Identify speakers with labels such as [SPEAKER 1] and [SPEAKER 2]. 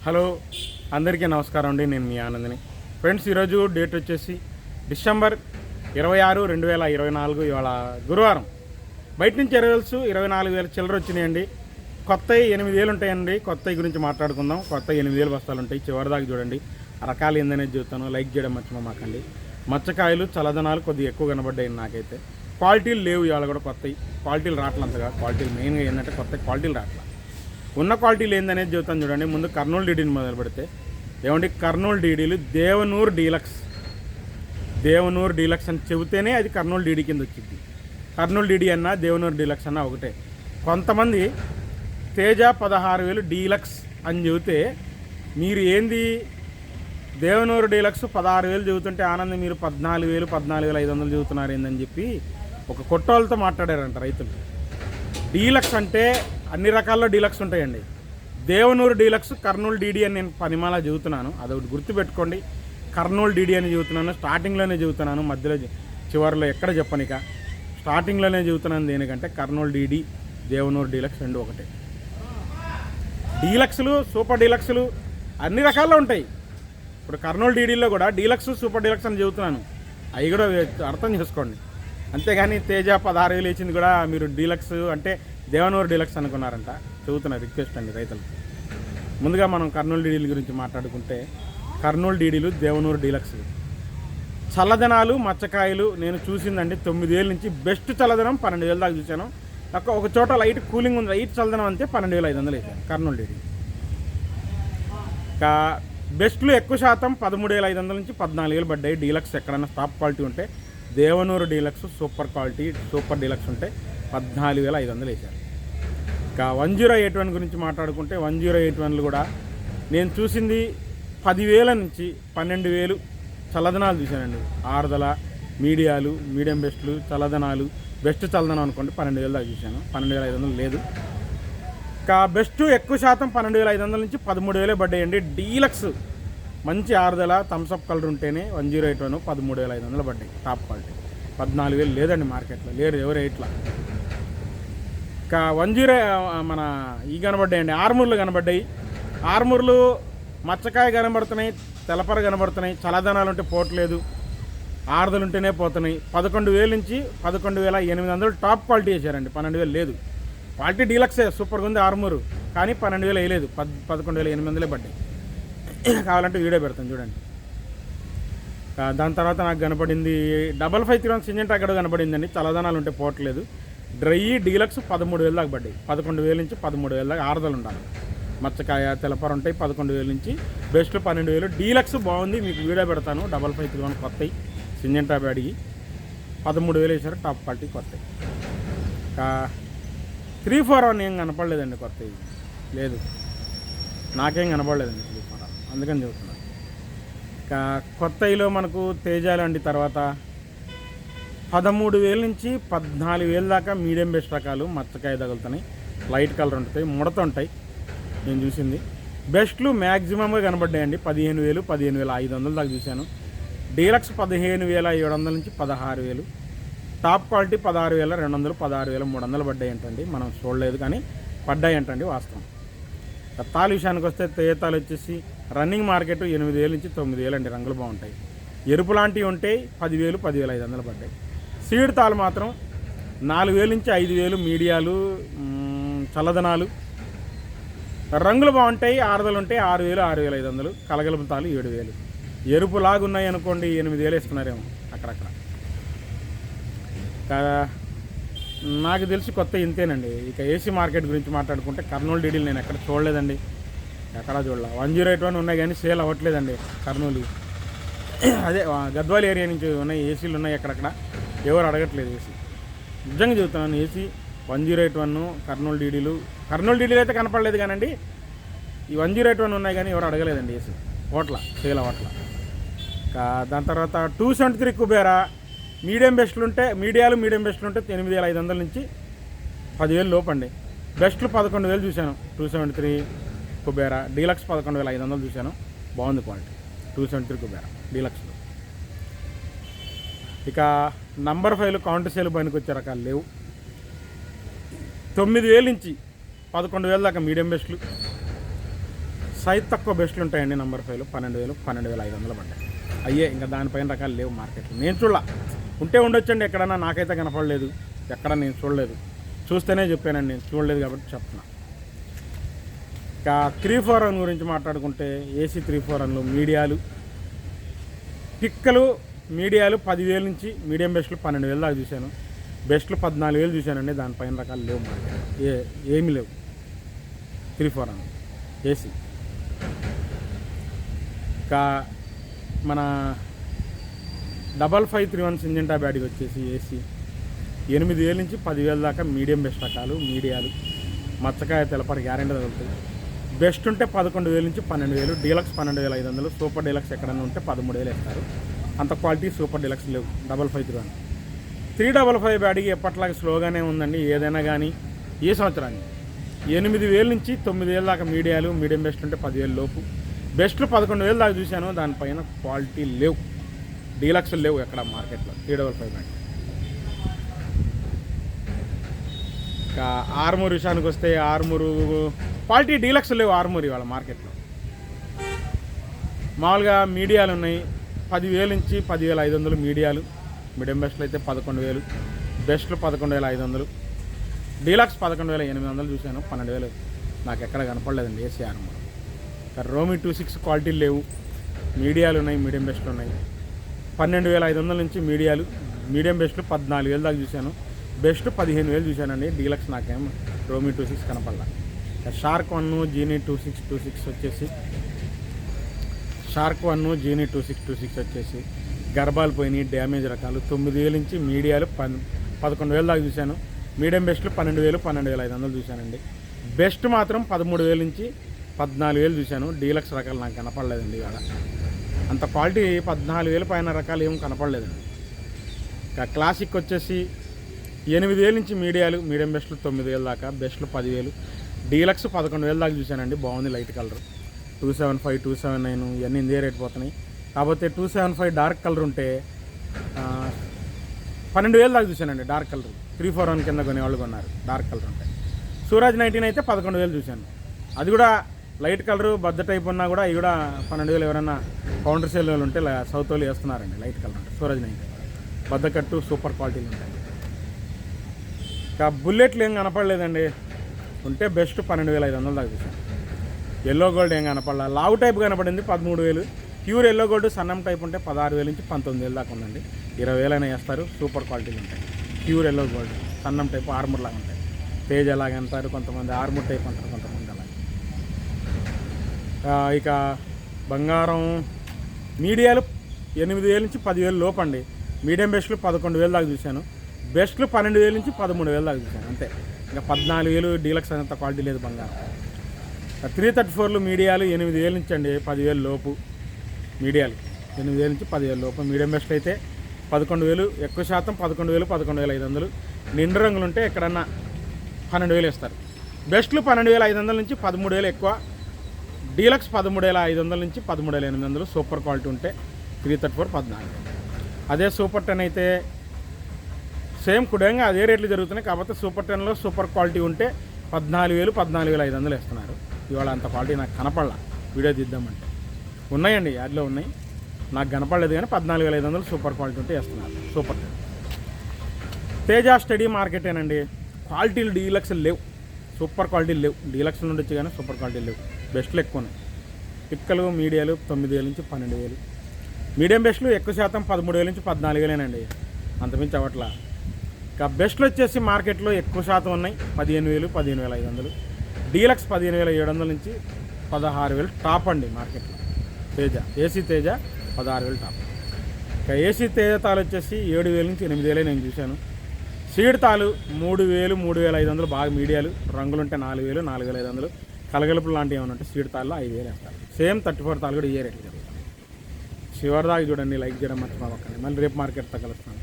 [SPEAKER 1] Hello అందరికీ నమస్కారం అండి. నేను మీ ఆనందని. ఫ్రెండ్స్, ఈరోజు డేట్ వచ్చేసి డిసెంబర్ 26, 2024. ఇవాళ గురువారం. బయట నుంచి 24,000 చిల్లర వచ్చినాయండి. కొత్తవి 8,000 ఉంటాయండి. కొత్తవి గురించి మాట్లాడుకుందాం. కొత్త 8,000 బస్తాలు ఉంటాయి. చివరిదాకా చూడండి. ఆ రకాలు ఏందనేది చెబుతాను. లైక్ చేయడం మర్చిపోమాకండి. మచ్చకాయలు చల్లదనాలు కొద్దిగా ఎక్కువ కనబడ్డాయి నాకైతే. క్వాలిటీలు లేవు ఇవాళ కూడా. కొత్తవి క్వాలిటీలు రావట్లంతగా. క్వాలిటీలు మెయిన్గా ఏంటంటే కొత్త క్వాలిటీలు రావట్లా. ఉన్న క్వాలిటీలు ఏందనేది చెబుతాను చూడండి. ముందు కర్నూలు డీడీని మొదలు పెడితే ఏమండి, కర్నూలు డీడీలు దేవనూరు డీలక్స్ అని చెబితేనే అది కర్నూలు డీడీ కింద వచ్చింది. కర్నూలు డీడీ అన్నా దేవనూరు డీలక్స్ అన్నా ఒకటే. కొంతమంది తేజ 16,000 డీలక్స్ అని చెబితే మీరు ఏంది దేవనూరు డీలక్స్ 16,000 చెబుతుంటే ఆనందం మీరు 14,500 చెబుతున్నారు ఏందని చెప్పి ఒక కొట్టోళ్ళతో మాట్లాడారంట రైతులు. డీలక్స్ అంటే అన్ని రకాల్లో డీలక్స్ ఉంటాయండి. దేవనూరు డీలక్స్, కర్నూలు డీడీ అని నేను పనిమాలా చెబుతున్నాను. అదొకటి గుర్తుపెట్టుకోండి. కర్నూలు డీడీ అని చెబుతున్నాను. స్టార్టింగ్లోనే చెబుతున్నాను, మధ్యలో చివరిలో ఎక్కడ చెప్పనిక. స్టార్టింగ్లోనే చెబుతున్నాను. దేనికంటే కర్నూలు డీడీ, దేవనూరు డీలక్స్ రెండు ఒకటే. డీలక్స్లు, సూపర్ డీలక్స్లు అన్ని రకాల్లో ఉంటాయి. ఇప్పుడు కర్నూలు డీడీలో కూడా డీలక్స్, సూపర్ డీలక్స్ అని చెబుతున్నాను. అవి కూడా అర్థం చేసుకోండి. అంతేగాని తేజ 16,000 ఇచ్చింది కూడా మీరు డీలక్స్ అంటే దేవనూరు డీలక్స్ అనుకున్నారంట. చెబుతున్నారు, రిక్వెస్ట్ అండి రైతులు. ముందుగా మనం కర్నూలు డీడీల గురించి మాట్లాడుకుంటే కర్నూలు డీడీలు, దేవనూరు డీలక్స్ చల్లదనాలు, మచ్చకాయలు నేను చూసిందండి 9,000 నుంచి. బెస్ట్ చల్లదనం 12,000 దాకా చూశాను. ఒక చోట లైట్ కూలింగ్ ఉంది, లైట్ చల్లదనం అంతే 12,500 వేసాను కర్నూలు డీడీ. ఇంకా బెస్ట్లు ఎక్కువ శాతం 13,500 నుంచి 14,000 పడ్డాయి. డీలక్స్ ఎక్కడన్నా టాప్ క్వాలిటీ ఉంటే Devanur deluxe, super quality super deluxe ఉంటే 14,500 వేశారు. ఇంకా 1081 గురించి మాట్లాడుకుంటే 1081 కూడా నేను చూసింది 10,000 నుంచి 12,000 చల్లదనాలు చూశానండి. ఆరుదల, మీడియాలు, మీడియం బెస్ట్లు, చల్లదనాలు, బెస్ట్ చల్లదనం అనుకోండి 12,000 దాకా చూశాను. 12,500 లేదు. ఇంకా బెస్ట్ ఎక్కువ శాతం 12,500 నుంచి 13,000 పడ్డాయండి. డీలక్స్ మంచి ఆరుదల, థమ్స్అప్ కలర్ ఉంటేనే 1081 13,500 పడ్డాయి. టాప్ క్వాలిటీ 14,000 లేదండి మార్కెట్లో, లేరు ఎవరు ఇట్లా. ఇంకా 10 మన ఈ కనబడ్డాయండి, ఆర్మూర్లు కనబడ్డాయి. ఆర్మూర్లు మచ్చకాయ కనబడుతున్నాయి, తెలపర కనబడుతున్నాయి. చల్లదనాలు ఉంటే పోవట్లేదు, ఆరుదలు ఉంటేనే పోతున్నాయి. 11,000 నుంచి 11,800 టాప్ క్వాలిటీ వేసారండి. 12,000 లేదు. క్వాలిటీ డీలక్సే సూపర్గా ఉంది ఆర్మూరు, కానీ 12,000 వేయలేదు. 11,800 పడ్డాయి. కావాలంటే వీడియో పెడతాను చూడండి. దాని తర్వాత నాకు కనపడింది 5531 సింజెంటా గడ కనపడిందండి. చల్లదనాలు ఉంటే పోవట్లేదు. డ్రై డీలక్స్ 13,000 దాకా పడ్డాయి. 11,000 నుంచి 13,000 దాకా ఆరుదలు ఉండాలి. మచ్చకాయ, తెలపర ఉంటాయి 11,000 నుంచి. బెస్ట్ 12,000. డీలక్స్ బాగుంది, మీకు వీడియో పెడతాను. 5531 కొత్తవి సింజెంటా బ్యాడికి 13,000 వేసారు. టాప్ క్వాలిటీ కొత్తవి. 341 ఏం కనపడలేదండి. కొత్తవి లేదు, నాకేం కనపడలేదండి 341. అందుకని చెబుతున్నాను. ఇంకా కొత్తలో మనకు తేజాలు అండి. తర్వాత 13,000 నుంచి 14,000 దాకా మీడియం బెస్ట్ రకాలు మచ్చకాయ తగులుతున్నాయి. లైట్ కలర్ ఉంటాయి, ముడత ఉంటాయి. నేను చూసింది బెస్ట్లు మ్యాక్సిమంగా కనబడ్డాయండి. 15,000, 15,500 దాకా చూశాను. డీలక్స్ 15,700 నుంచి 16,000. టాప్ క్వాలిటీ 16,200, 16,300 పడ్డాయి అంటండి. మనం చూడలేదు కానీ పడ్డాయి అంటండి వాస్తవం. తాలు విషయానికి వస్తే తేతాలు వచ్చేసి రన్నింగ్ మార్కెట్ 8,000 నుంచి 9,000 అండి. రంగులు బాగుంటాయి. ఎరుపు లాంటివి ఉంటాయి 10,000, 10,500 పడ్డాయి. సీడ్ తాలు మాత్రం 4,000 నుంచి 5,000. మీడియాలు, చల్లదనాలు, రంగులు బాగుంటాయి. ఆరుదలు ఉంటాయి 6,000, 6,500. కలగలుపు తాలు 7,000. ఎరుపు లాగున్నాయి అనుకోండి 8,000 ఇస్తున్నారేమో అక్కడక్కడ. నాకు తెలిసి కొత్త ఇంతేనండి. ఇక ఏసీ మార్కెట్ గురించి మాట్లాడుకుంటే కర్నూలు డీడీలు నేను ఎక్కడ చూడలేదండి, ఎక్కడా చూడలే. 1081 ఉన్నాయి కానీ సేల్ అవ్వట్లేదండి కర్నూలు. అదే గద్వాల ఏరియా నుంచి ఉన్నాయి ఏసీలు ఉన్నాయి ఎక్కడక్కడ, ఎవరు అడగట్లేదు ఏసీ. నిజంగా చెబుతున్నాను. ఏసీ 1081 కర్నూలు డీడీలు అయితే కనపడలేదు కానండి. ఈ 1081 ఉన్నాయి కానీ ఎవరు అడగలేదండి ఏసీ. ఓట్ల సేల్ అవ్వట్ల. దాని తర్వాత 273 కుబేరా మీడియం బెస్ట్లు ఉంటే, మీడియం బెస్ట్లు ఉంటే 8,500 నుంచి 10,000 లోపండి. బెస్ట్లు 11,000 చూశాను. 273 కుబేరా. డీలక్స్ 11,500 చూశాను. బాగుంది క్వాలిటీ 273 కుబేరా డీలక్స్లో. ఇక నంబర్ 5 కౌంటర్ సేల్ పనికి వచ్చే రకాలు లేవు. 9,000 నుంచి 11,000 దాకా మీడియం బెస్ట్లు. సైజ్ తక్కువ బెస్ట్లు ఉంటాయండి నంబర్ 5లో 12,000 12,500 పడ్డాయి. అయ్యే ఇంకా దానిపైన రకాలు లేవు మార్కెట్లో. నేను చూడాల, ఉంటే ఉండొచ్చండి ఎక్కడన్నా, నాకైతే కనపడలేదు, ఎక్కడ నేను చూడలేదు. చూస్తేనే చెప్పానండి, నేను చూడలేదు కాబట్టి చెప్తున్నా. ఇంకా 341 గురించి మాట్లాడుకుంటే ఏసీ 341లో మీడియాలు పిక్కలు మీడియాలు 10,000 నుంచి మీడియం బెస్ట్లు 12,000 దాకా చూశాను. బెస్ట్లు 14,000 చూశానండి. దానిపైన రకాలు లేవు మార్కెట్లో, ఏమీ లేవు 341 ఏసీ. ఇంకా మన 5531 సింజెంటా బ్యాటరీ వచ్చేసి ఏసీ 8,000 నుంచి 10,000 దాకా మీడియం బెస్ట్ రకాలు మీడియాలు. మచ్చకాయ తెలపడి గ్యారెంటీ తగులుతాయి. బెస్ట్ ఉంటే 11,000 నుంచి 12,000, డీలక్స్ 12,500, సూపర్ డీలక్స్ ఎక్కడన్నా ఉంటే 13,000 ఇస్తారు. అంత క్వాలిటీ సూపర్ డీలక్స్ లేవు 5531. 355 బ్యాటరీకి ఎప్పట్లాగా స్లోగానే ఉందండి ఏదైనా కానీ. ఈ సంవత్సరాన్ని 8,000 నుంచి 9,000 దాకా మీడియాలు, మీడియం బెస్ట్ ఉంటే 10,000 లోపు, బెస్ట్లు 11,000 దాకా చూశాను. దానిపైన క్వాలిటీ లేవు, డీలక్స్ లేవు ఎక్కడ మార్కెట్లో 355 బ్యాటరీ. ఇంకా ఆర్మూర్ విషయానికి వస్తే ఆర్మూరు క్వాలిటీ డీలక్స్ లేవు ఆర్మూర్ ఇవాళ మార్కెట్లో. మామూలుగా మీడియాలు ఉన్నాయి 10,000 నుంచి 10,500 మీడియాలు, మీడియం బెస్ట్లు అయితే 11,000, బెస్ట్లు 11,500, డీలక్స్ 11,800 చూశాను. 12,000 నాకు ఎక్కడ కనపడలేదండి ఏసీ ఆర్మూర్. రోమి 26 క్వాలిటీలు లేవు, మీడియాలు ఉన్నాయి, మీడియం బెస్ట్లు ఉన్నాయి. 12,500 నుంచి మీడియాలు, మీడియం బెస్ట్లు 14,000 దాకా చూశాను. బెస్ట్ 15,000 చూశానండి. డీలక్స్ నాకేం రోమి 26 కనపడలా. షార్క్ 1 జీనీ 2626 వచ్చేసి షార్క్ 1 జీనీ 2626 వచ్చేసి గర్భాలు పోయినాయి, డ్యామేజ్ రకాలు. 9,000 నుంచి మీడియాలు 11,000 దాకా చూశాను. మీడియం బెస్ట్లు 12,000 12,500 చూశానండి. బెస్ట్ మాత్రం 13,000 నుంచి 14,000 చూశాను. డీలక్స్ రకాలు నాకు కనపడలేదండి ఇవాళ. అంత క్వాలిటీ 14,000 పైన రకాలు ఏం కనపడలేదండి. ఇంకా క్లాసిక్ వచ్చేసి 8,000 నుంచి మీడియాలు, మీడియం బెస్ట్లు 9,000 దాకా, బెస్ట్లు 10,000, డీలక్స్ 11,000 దాకా చూశానండి. బాగుంది లైట్ కలర్. 275 279 ఇవన్నీ ఇందే రేట్ పోతున్నాయి. కాకపోతే 275 డార్క్ కలర్ ఉంటే 12,000 దాకా చూశానండి. డార్క్ కలర్ 341 కింద కొనేవాళ్ళు కొన్నారు డార్క్ కలర్ ఉంటే. సూరజ్ 19 అయితే 11,000 చూశాను. అది కూడా లైట్ కలరు బద్ద టైప్ ఉన్నా కూడా ఇవి కూడా 12,000. ఎవరైనా కౌంటర్ సేల్ వాళ్ళు ఉంటే సౌత్ వాళ్ళు వేస్తున్నారండి లైట్ కలర్ అంటే. సూరజ్ 19 బద్ద కట్టు సూపర్ క్వాలిటీలు ఉంటాయి. ఇంకా బుల్లెట్లు ఏం కనపడలేదండి. ఉంటే బెస్ట్ 12,500 దాకా చూశాను. ఎల్లో గోల్డ్ ఏం కనపడలా. లావు టైప్ కనపడింది 13,000. ప్యూర్ ఎల్లో గోల్డ్ సన్నం టైప్ ఉంటే 16,000 నుంచి 19,000 దాకా ఉందండి. 20,000 అయినా వేస్తారు. సూపర్ క్వాలిటీలు ఉంటాయి. ప్యూర్ ఎల్లో గోల్డ్ సన్నం టైప్ ఆర్మూర్ లాగా ఉంటాయి. తేజ్ అలాగ అంటారు కొంతమంది, ఆర్మూర్ టైప్ అంటారు కొంతమంది అలా. ఇక బంగారం మీడియాలు 8,000 నుంచి 10,000 లోపండి. మీడియం బెస్ట్లు 11,000 దాకా చూశాను. బెస్ట్లు 12,000 నుంచి 13,000 దాకా చూశాను అంతే. ఇంకా 14,000 డీలక్స్ అంత క్వాలిటీ లేదు బంగారం. 334లు మీడియాలు 8,000 నుంచి అండి 10,000 లోపు. మీడియాలు 8,000 నుంచి 10,000 లోపు. మీడియం బెస్ట్ అయితే 11,000, ఎక్కువ శాతం 11,000 11,500. నిండు రంగులు ఉంటే ఎక్కడన్నా 12,000 ఇస్తారు. బెస్ట్లు 12,500 నుంచి 13,000 ఎక్కువ. డీలక్స్ 13,500 నుంచి 13,800. సూపర్ క్వాలిటీ ఉంటే 334 14,000. అదే సూపర్ 10 అయితే సేమ్ కుడంగా అదే రేట్లు జరుగుతున్నాయి. కాకపోతే సూపర్ 10లో సూపర్ క్వాలిటీ ఉంటే 14,000 14,500 ఇస్తున్నారు. ఇవాళ అంత క్వాలిటీ నాకు కనపడలా. వీడియో తీద్దామంటే ఉన్నాయండి, యాడ్లో ఉన్నాయి, నాకు కనపడలేదు. కానీ 14,500 సూపర్ క్వాలిటీ ఉంటే వేస్తున్నారు. సూపర్ 10 తేజ స్టడీ మార్కెటేనండి. క్వాలిటీలు డీలక్స్ లేవు, సూపర్ క్వాలిటీలు లేవు. డీలక్స్ నుండి వచ్చి కానీ సూపర్ క్వాలిటీలు లేవు. బెస్ట్లు ఎక్కువ ఉన్నాయి. పిక్కలు మీడియాలు 9,000 నుంచి 12,000. మీడియం బెస్ట్లు ఎక్కువ శాతం 13,000 నుంచి 14,000 అంతమించి అవట్లా. ఇంకా బెస్ట్లు వచ్చేసి మార్కెట్లో ఎక్కువ శాతం ఉన్నాయి 15,000 15,500. డీలక్స్ 15,700 నుంచి 16,000 టాప్ అండి మార్కెట్లో. Teja AC Teja 16,000 top. ఇంకా ఏసీ తేజ తాలు వచ్చేసి 7,000 నుంచి 8,000 నేను చూశాను. సీడ్ తాలు 3,000 3,500 బాగా మీడియాలు, రంగులుంటే 4,000 4,500. కలగలుపులు లాంటివి ఏమైనా ఉంటే సీడ్ తాల్లో 5,000 వేస్తారు. సేమ్ 34 తాలు కూడా ఇయే రేట్లు జరుగుతాయి. చివరి దాకా చూడండి, లైక్ చేయడం మర్చిపోకండి. మళ్ళీ రేపు మార్కెట్తో కలుస్తాను.